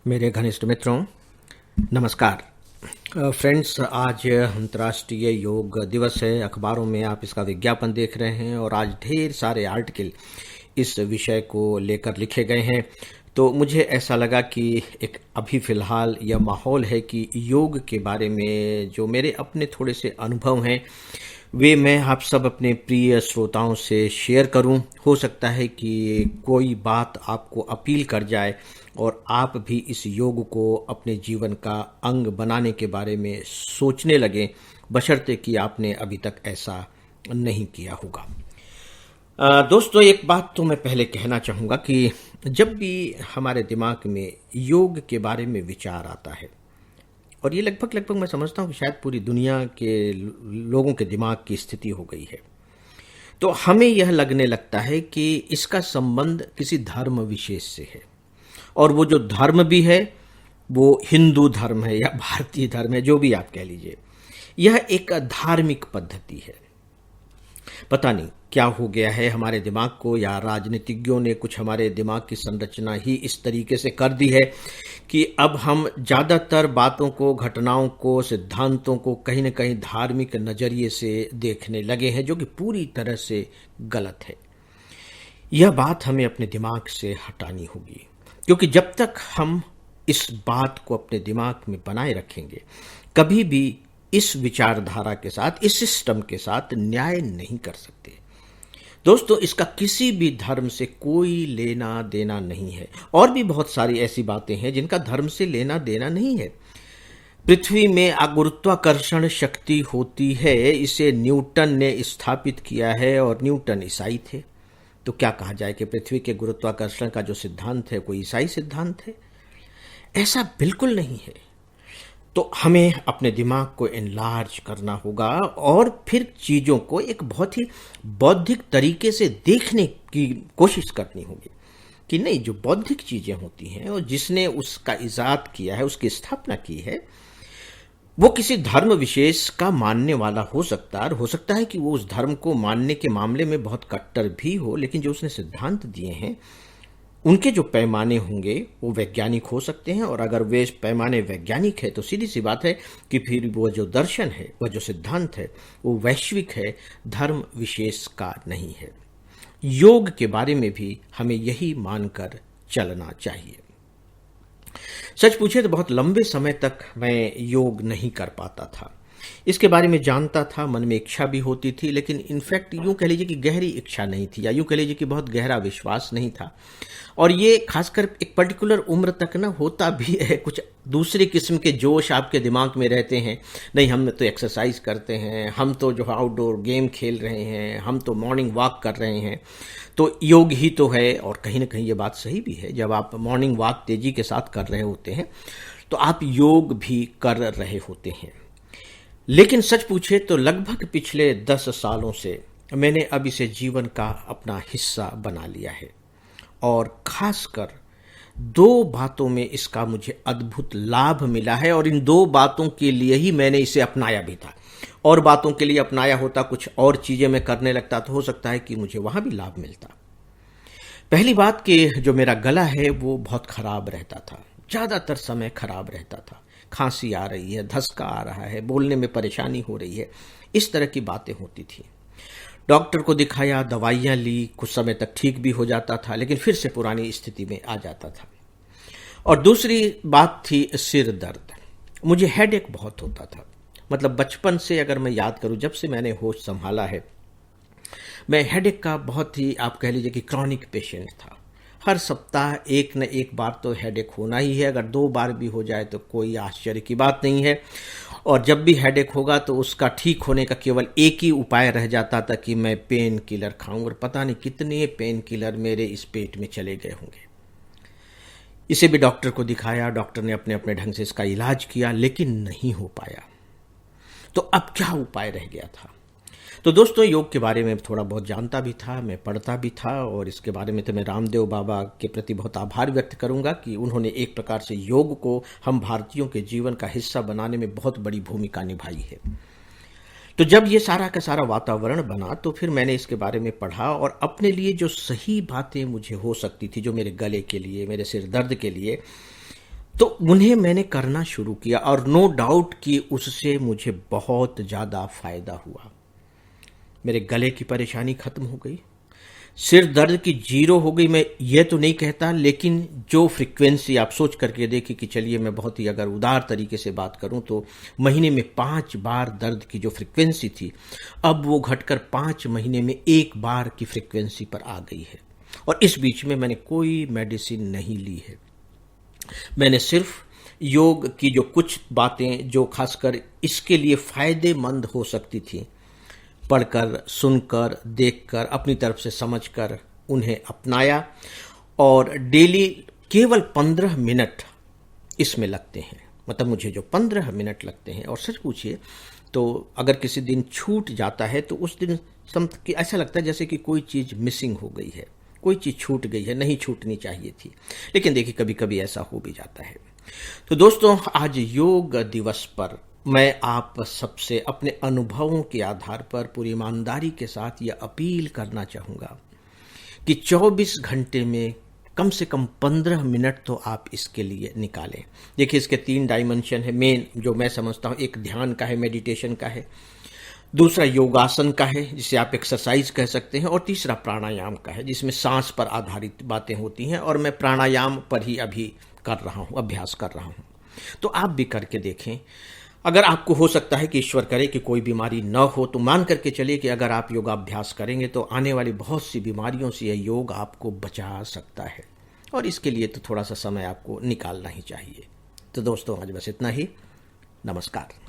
मेरे घनिष्ठ मित्रों, नमस्कार। फ्रेंड्स, आज अंतर्राष्ट्रीय योग दिवस है। अखबारों में आप इसका विज्ञापन देख रहे हैं और आज ढेर सारे आर्टिकल इस विषय को लेकर लिखे गए हैं। तो मुझे ऐसा लगा कि एक अभी फ़िलहाल यह माहौल है कि योग के बारे में जो मेरे अपने थोड़े से अनुभव हैं वे मैं आप सब अपने प्रिय श्रोताओं से शेयर करूं। हो सकता है कि कोई बात आपको अपील कर जाए और आप भी इस योग को अपने जीवन का अंग बनाने के बारे में सोचने लगें, बशर्ते कि आपने अभी तक ऐसा नहीं किया होगा। दोस्तों, एक बात तो मैं पहले कहना चाहूँगा कि जब भी हमारे दिमाग में योग के बारे में विचार आता है, और ये लगभग मैं समझता हूँ कि शायद पूरी दुनिया के लोगों के दिमाग की स्थिति हो गई है, तो हमें यह लगने लगता है कि इसका संबंध किसी धर्म विशेष से है। और वो जो धर्म भी है वो हिंदू धर्म है या भारतीय धर्म है, जो भी आप कह लीजिए। यह एक धार्मिक पद्धति है। पता नहीं क्या हो गया है हमारे दिमाग को, या राजनीतिज्ञों ने कुछ हमारे दिमाग की संरचना ही इस तरीके से कर दी है कि अब हम ज़्यादातर बातों को, घटनाओं को, सिद्धांतों को कहीं न कहीं धार्मिक नज़रिए से देखने लगे हैं, जो कि पूरी तरह से गलत है। यह बात हमें अपने दिमाग से हटानी होगी, क्योंकि जब तक हम इस बात को अपने दिमाग में बनाए रखेंगे, कभी भी इस विचारधारा के साथ, इस सिस्टम के साथ न्याय नहीं कर सकते। दोस्तों, इसका किसी भी धर्म से कोई लेना देना नहीं है। और भी बहुत सारी ऐसी बातें हैं जिनका धर्म से लेना देना नहीं है। पृथ्वी में गुरुत्वाकर्षण शक्ति होती है, इसे न्यूटन ने स्थापित किया है और न्यूटन ईसाई थे। तो क्या कहा जाए कि पृथ्वी के गुरुत्वाकर्षण का जो सिद्धांत है कोई ईसाई सिद्धांत है? ऐसा बिल्कुल नहीं है। तो हमें अपने दिमाग को एनलार्ज करना होगा और फिर चीज़ों को एक बहुत ही बौद्धिक तरीके से देखने की कोशिश करनी होगी कि नहीं, जो बौद्धिक चीज़ें होती हैं और जिसने उसका इजाद किया है, उसकी स्थापना की है, वो किसी धर्म विशेष का मानने वाला हो सकता है। और हो सकता है कि वो उस धर्म को मानने के मामले में बहुत कट्टर भी हो, लेकिन जो उसने सिद्धांत दिए हैं उनके जो पैमाने होंगे वो वैज्ञानिक हो सकते हैं। और अगर वे पैमाने वैज्ञानिक है तो सीधी सी बात है कि फिर वो जो दर्शन है, वह जो सिद्धांत है, वो वैश्विक है, धर्म विशेष का नहीं है। योग के बारे में भी हमें यही मानकर चलना चाहिए। सच पूछे तो बहुत लंबे समय तक मैं योग नहीं कर पाता था। इसके बारे में जानता था, मन में इच्छा भी होती थी, लेकिन इनफैक्ट यूं कह लीजिए कि गहरी इच्छा नहीं थी, या यूं कह लीजिए कि बहुत गहरा विश्वास नहीं था। और ये खासकर एक पर्टिकुलर उम्र तक ना होता भी है। कुछ दूसरी किस्म के जोश आपके दिमाग में रहते हैं। नहीं, हम तो एक्सरसाइज करते हैं, हम तो जो आउटडोर गेम खेल रहे हैं, हम तो मॉर्निंग वॉक कर रहे हैं, तो योग ही तो है। और कहीं ना कहीं ये बात सही भी है। जब आप मॉर्निंग वॉक तेजी के साथ कर रहे होते हैं तो आप योग भी कर रहे होते हैं। लेकिन सच पूछे तो लगभग पिछले 10 सालों से मैंने अब इसे जीवन का अपना हिस्सा बना लिया है। और खासकर 2 बातों में इसका मुझे अद्भुत लाभ मिला है, और इन 2 बातों के लिए ही मैंने इसे अपनाया भी था। और बातों के लिए अपनाया होता, कुछ और चीज़ें मैं करने लगता, तो हो सकता है कि मुझे वहाँ भी लाभ मिलता। पहली बात कि जो मेरा गला है वो बहुत खराब रहता था, ज़्यादातर समय खराब रहता था। खांसी आ रही है, धसका आ रहा है, बोलने में परेशानी हो रही है, इस तरह की बातें होती थी। डॉक्टर को दिखाया, दवाइयाँ ली, कुछ समय तक ठीक भी हो जाता था, लेकिन फिर से पुरानी स्थिति में आ जाता था। और दूसरी बात थी सिर दर्द। मुझे हेडेक बहुत होता था। मतलब बचपन से अगर मैं याद करूं, जब से मैंने होश संभाला है, मैं हेडेक का बहुत ही, आप कह लीजिए कि क्रॉनिक पेशेंट था। हर सप्ताह एक न एक बार तो हेडेक होना ही है। अगर 2 बार भी हो जाए तो कोई आश्चर्य की बात नहीं है। और जब भी हेडेक होगा तो उसका ठीक होने का केवल एक ही उपाय रह जाता था कि मैं पेन किलर खाऊं। और पता नहीं कितने पेन किलर मेरे इस पेट में चले गए होंगे। इसे भी डॉक्टर को दिखाया, डॉक्टर ने अपने अपने ढंग से इसका इलाज किया, लेकिन नहीं हो पाया। तो अब क्या उपाय रह गया था? तो दोस्तों, योग के बारे में थोड़ा बहुत जानता भी था, मैं पढ़ता भी था। और इसके बारे में तो मैं रामदेव बाबा के प्रति बहुत आभार व्यक्त करूंगा कि उन्होंने एक प्रकार से योग को हम भारतीयों के जीवन का हिस्सा बनाने में बहुत बड़ी भूमिका निभाई है। तो जब ये सारा का सारा वातावरण बना तो फिर मैंने इसके बारे में पढ़ा और अपने लिए जो सही बातें मुझे हो सकती थी, जो मेरे गले के लिए, मेरे सिर दर्द के लिए तो उन्हें मैंने करना शुरू किया और नो डाउट कि उससे मुझे बहुत ज़्यादा फायदा हुआ। मेरे गले की परेशानी खत्म हो गई, सिर दर्द की जीरो हो गई। मैं ये तो नहीं कहता, लेकिन जो फ्रीक्वेंसी आप सोच करके देखिए कि चलिए मैं बहुत ही अगर उदार तरीके से बात करूं तो महीने में 5 बार दर्द की जो फ्रीक्वेंसी थी, अब वो घटकर 5 महीने में 1 बार की फ्रीक्वेंसी पर आ गई है। और इस बीच में मैंने कोई मेडिसिन नहीं ली है। मैंने सिर्फ योग की जो कुछ बातें जो खासकर इसके लिए फायदेमंद हो सकती थी, पढ़कर, सुनकर, देखकर, अपनी तरफ से समझकर उन्हें अपनाया। और डेली केवल 15 मिनट इसमें लगते हैं, मतलब मुझे जो 15 मिनट लगते हैं। और सच पूछिए तो अगर किसी दिन छूट जाता है तो उस दिन कि ऐसा लगता है जैसे कि कोई चीज़ मिसिंग हो गई है, कोई चीज़ छूट गई है, नहीं छूटनी चाहिए थी। लेकिन देखिए कभी कभी ऐसा हो भी जाता है। तो दोस्तों, आज योग दिवस पर मैं आप सबसे अपने अनुभवों के आधार पर पूरी ईमानदारी के साथ यह अपील करना चाहूँगा कि 24 घंटे में कम से कम 15 मिनट तो आप इसके लिए निकालें। देखिए इसके 3 डायमेंशन है मेन, जो मैं समझता हूँ। एक ध्यान का है, मेडिटेशन का है, दूसरा योगासन का है जिसे आप एक्सरसाइज कह सकते हैं, और तीसरा प्राणायाम का है जिसमें सांस पर आधारित बातें होती हैं। और मैं प्राणायाम पर ही अभी कर रहा हूँ, अभ्यास कर रहा हूँ। तो आप भी करके देखें। अगर आपको हो सकता है कि ईश्वर करे कि कोई बीमारी न हो, तो मान करके चलिए कि अगर आप योगाभ्यास करेंगे तो आने वाली बहुत सी बीमारियों से यह योग आपको बचा सकता है। और इसके लिए तो थोड़ा सा समय आपको निकालना ही चाहिए। तो दोस्तों, आज बस इतना ही। नमस्कार।